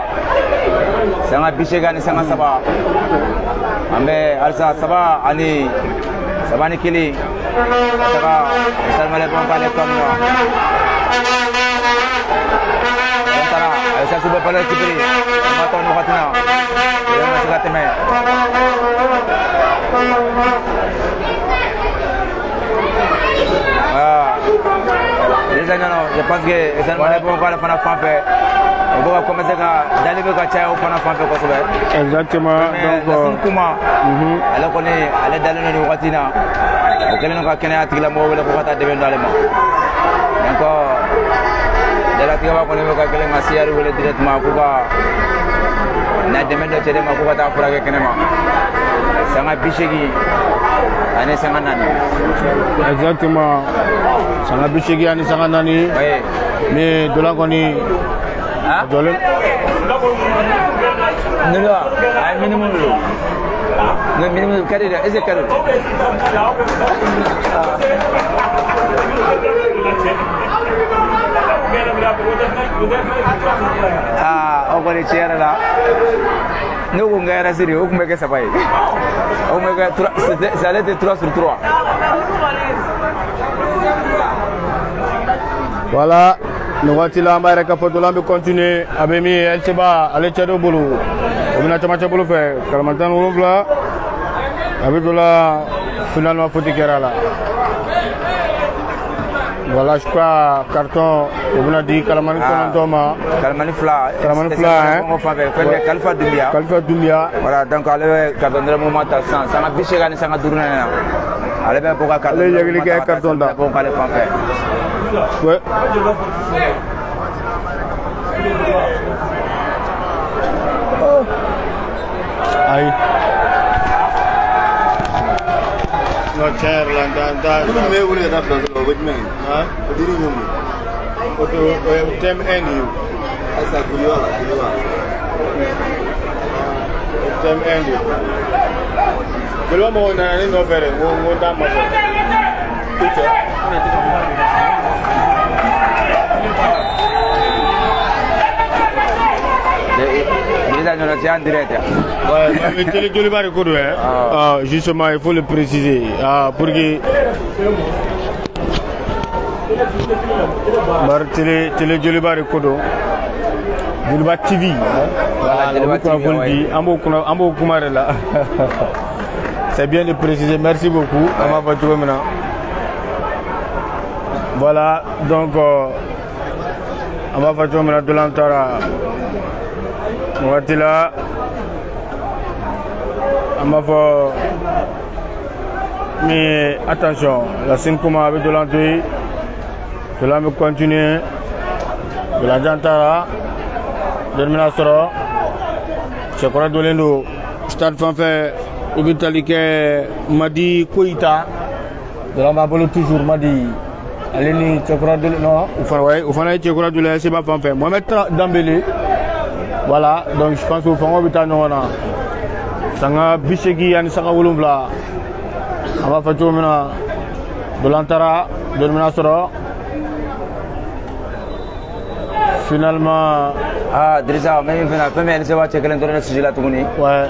sanga bishega ni sanga saba ambe alsa saba ani sabani kili ataka salmale bon kale kamwa antara esa suba pala kibri mata no khatina ya masakate me je pense que salmale bon kale fana fanfe on va commencer à d'aller avec Kacha au fana fanfe ko sobe exactement donc kuma ala ko ne ala dalano ni watina o kelen ko kene atigla mo wala ko fata de ben dalema donc dala tiga ko ne ko kelen asiaru wala directement ko ka na demen do tere ma ko fata fura ke kene ma sanga bishegi ane sanga nani exactement sanga bishegi ane sanga nani mais dola ko ni dole nilo ay minimum lo no minimum kadi da ese kadi o ko ni chera la no ko ngara siri o ko meke sabai o meke ça allait de 3 sur 3 voilà no wati la mbay rek fa dolambe continuer abemi el tiba ale tiado bulu obina chama chabulu fe kalmantan wolofla abidola finalement foti kerala voilà je crois carton obina di kalmani konantoma kalmani fla hein on va faire kalfa dumbia voilà donc ale carton de moment ta sans biche gani sans duruna ale be poka carton ale yegli ke carton da bon kale fan fait ouais aïe no chair landa me wuri da da with me ha diri nyumi oto tem endi asa kuliwa tem endi Belum na ni no fere mo da ma so en direct. Ouais, mais télé Joli Bari Kodo, justement, il faut le préciser. Pour que. Télé Joli Bari Kodo. Joli Bari TV. Voilà, Ambo Kumarela. C'est bien de préciser. Merci beaucoup. Voilà, donc. On va faire maintenant de l'antara. Watila Amafo. Mais attention, la Sinkuma avec de l'entrée. De là me continuer. De la Jantara. De Minasoro. Je crois que l'Indo. Stade Fanfare. Ubitalike Madi Koita. De là m'a toujours Madi. Aleni Chokra de non. Oufana Chokra de la Seba Fanfare. Mohamed Dambélé. Voilà, donc je pense que Fango Bita Nona. Sanga Bishegi and Sanga Wulumbla. Ava Fatumina de l'Antara, de Minasoro. Finalement. Drissa, même elle se va checker l'entourage de Sigila Touni. Ouais.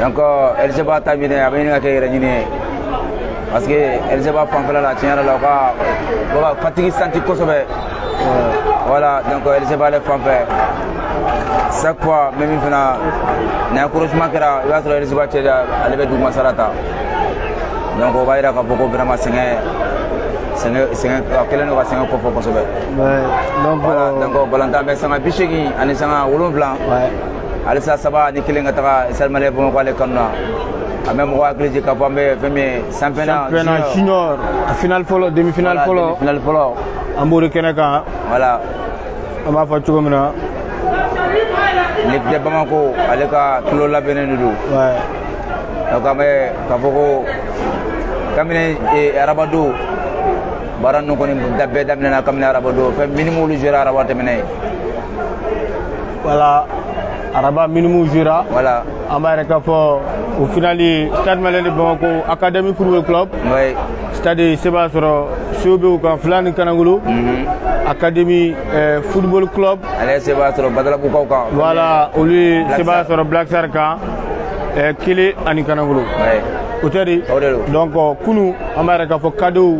Donc, elle se va terminer avec une accueil. Parce qu'elle se va prendre la tienne, elle va fatiguer Santi Kosobe. Voilà, donc elle se va les faire. Chaque fois, même si on a un accrochement qui va être réalisé à l'éveil du Masarata. Donc, on va dire qu'il faut vraiment signer. Quel est le signe pour Kosobe? Donc, voilà, donc, Valentin, mais ça m'a piché qui a un sang blanc. Alisa Saba, Nikiling Atara, Salmane pour moi, les Kona. A même moi, Grigi Kapambe, championnat junior, final follow, demi-finale follow. Final follow. Amour Kenaka. Voilà. On va faire tout comme ça. L'équipe de Bamako, avec Tulola Benedou. Ouais. Donc, Kaboko, Kamine et Arabado, Baran nous connaît d'abord d'amener Kamine Arabado, fait minimum le jeu Arabat mené. Voilà. Araba minimum jura. Voilà. Amérique fort. Au final, Stade Malien de Bamako, Académie Football Club. Oui. Stade Sebastro, Soubou Kanflan Kanangulu. Académie Football Club. Allez, Sebastro, Badala Boukauka. Voilà, au lieu Sebastro Black Sarka, Kili Anikanangulu. Oui. Oteri. Donc kunu amara ka fo cadeau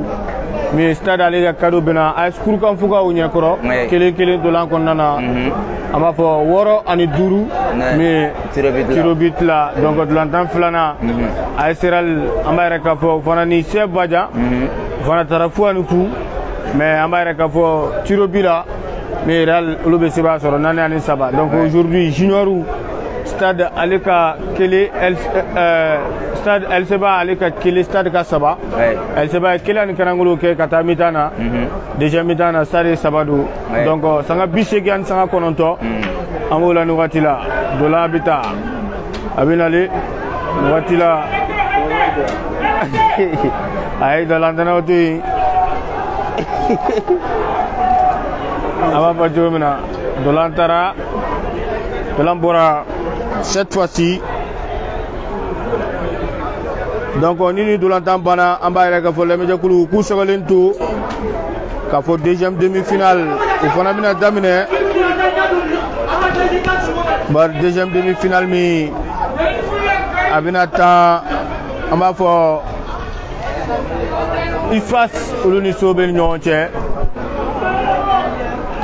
mais stade ale ka cadeau bena ay skuru kan fuga o nyakoro kele dolan kon nana ama fo woro ani duru mais tirobit la donc dolantan flana ay seral amara ka fo fanani Chef Badja fana tarafu anu fu mais amara ka fo tirobila mais real lobe seba soro nane ani saba donc aujourd'hui junioru stade aleka kele stade El Seba aleka kele stade ka saba El Seba kele an kanangolo ke kata mitana déjà mitana stade sabadu donc sanga bisegen sanga kononto amola no watila dola bita abinale watila ay dolandana otu aba pajomina dolantara dolambora cette fois-ci donc on est dans l'entambana en bas avec le média kulu ku sogalentu ka fo deuxième demi-finale il faut na bina damine bar deuxième demi-finale mi abina ta amba fo ifas uluni soben nyonche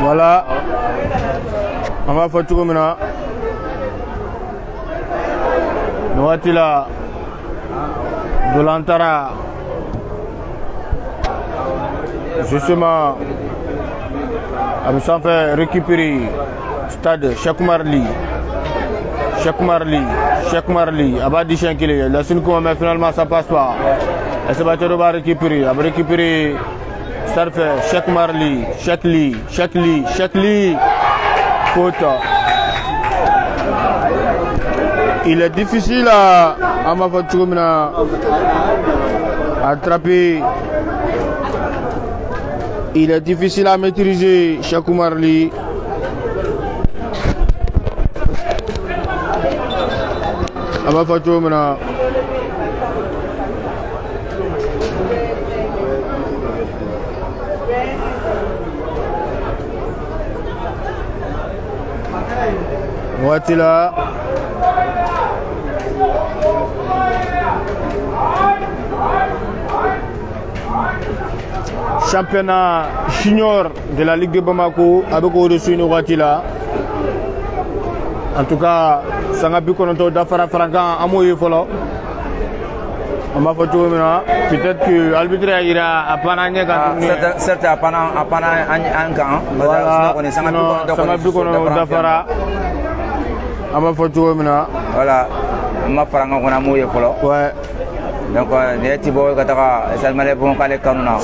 voilà amba fo tukomina Noatila Dolantara justement Abissan fait récupérer stade Cheikh Marli Abadi Chenkile la Sinko mais finalement ça passe pas et c'est battu va récupérer stade fait Cheikh Marli faute. Il est difficile à attraper. Il est difficile à maîtriser Cheikh Marli. Voici là. Championnat junior de la Ligue de Bamako avec au-dessus de Watila. En tout cas, Sangapi Kononto Dafara Frangan Amoye Folo. On m'a fait peut-être que l'arbitre ira à Pananya. Certes, à Pananya. Voilà, Sangapi Kononto Dafara. On m'a fait voilà, on m'a fait un Amoye Folo. Ouais. Donc, les Tibo Katara, Salmane pour Kale Kanuna.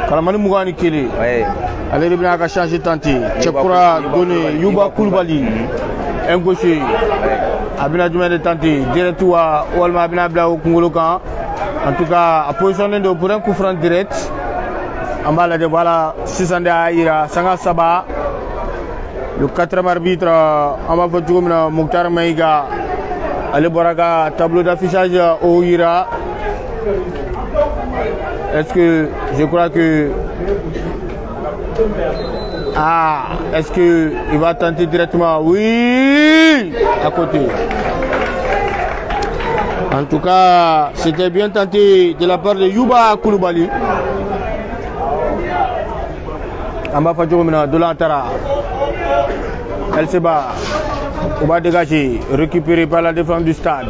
Kalamani Mougani Kili. Allez, il a changé tanti. Tchekura donné Yuba Koulibaly. Un gaucher. Abina Djumé de tanti. Directement à Walma Abina Bla au Kongolokan. En tout cas, à positionner de pour un coup franc direct. En bas, là, voilà, 600 Aïra, Sanga Saba. Le 4e arbitre, en bas, Mouktar Maïga. Allez, Boraga, tableau d'affichage au Ira. Est-ce que je crois que est-ce que il va tenter directement? Oui, à côté. En tout cas, c'était bien tenté de la part de Yuba Koulibaly. Amba Fadjoumina de l'Antara. El Seba. On va dégager, récupéré par la défense du stade.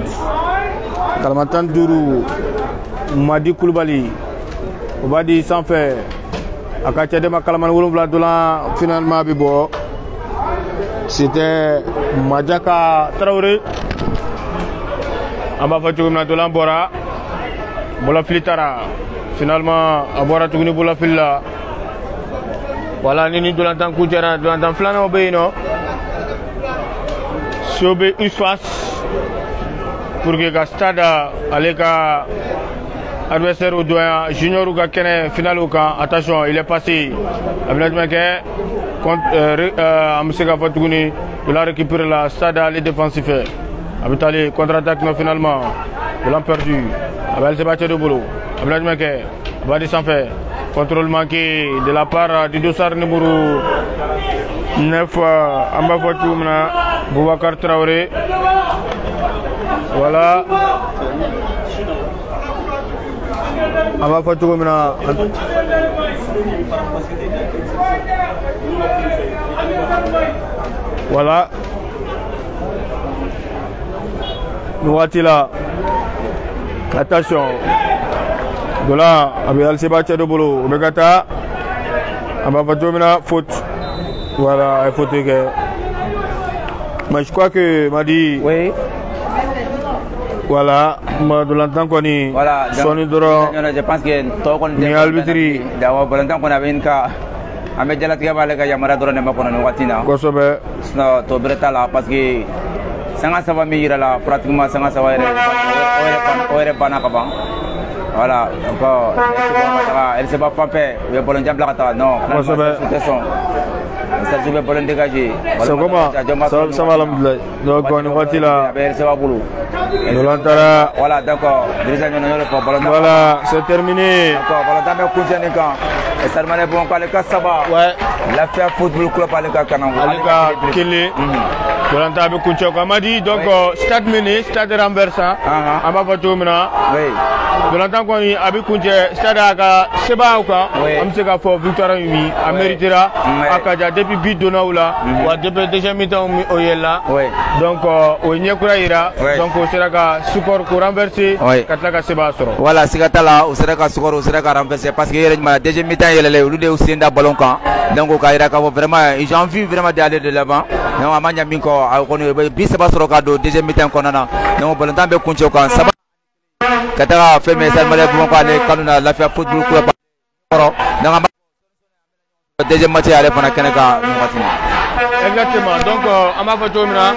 Kalmatan Dourou. Madi Koulibaly. On va dire sans faire. Akatia de Makalaman Wolumla Dolan finalement Bibo. C'était Madjaka Traoré. Amba Fadjoumina Dolan Bora. Bola Filitara. Finalement, Abora Tougni Bola Fila. Voilà, Nini Dolantan Koudjara, Dolantan Flana Obéino. Sobe Usfas pour que le stade avec adversaire au doyen junior ou Gakene final au camp. Attention, il est passé. Contre Amsega Fatouni, il a récupéré la stade à défensif. Abitali contre-attaque finalement. Il l'a perdu. Abel s'est battu de boulot. Abel Badi sans faire. Contrôle manqué de la part du dossard numéro 9 Amba Fatoumna. Boubacar Traoré. Voilà. on va faire tout maintenant. Voilà. Nous voici là. Attention. De là, avec Al-Sébastien de Bolo, Obegata. On va faire tout maintenant. Faute. Voilà, il faut que. Mais je crois que m'a dit. Oui. Voilà, de l'entendre qu'on est. Voilà, je pense que toi, on est albitri. D'avoir volontaire qu'on avait une cas. Avec la Tiaba, les gars, Yamara Dorane Makona, Watina. Kosobe. Non, Tobreta là, parce que Sanga Sava Mira là, pratiquement Sanga Sava est Banakaban. Voilà, encore. Elle s'est pas frappée. Il y a pas de diable. Non, ça je vais pas le dégager. C'est comment? Ça va l'ambiance. Donc on est là. Voilà, d'accord. Voilà, c'est terminé. D'accord, et ça m'a bon quoi le cas ça va. Ouais. L'affaire football club à l'écart Kanangou. Alika Kili. Volanta be Kuncho Kamadi. Donc stade mené, stade renversant. Amba Fatomina. Oui. Volanta ko ni abi Kunche stade aka seba uka. Amse ka fo victoire mi ameritera akaja depuis but donaula wa depuis deuxième mi-temps oyela. Oui. Donc o nyekura ira. Donc o sera ka score ko renverser kataka seba soro. Voilà, sikatala o sera ka score o sera ka renverser parce que yele ma deuxième mi-temps olu de aussi nda ballon kan donc kaira ka vraiment j'ai envie vraiment d'aller de l'avant non amanya minko a kono bi saba soro ka do deuxième mi-temps konana non ballon tambe kuncho kan saba katara fait mais ça male bon ko ne kanuna la fait football club donc deuxième match aller fana keneka exactement donc ama fa tomina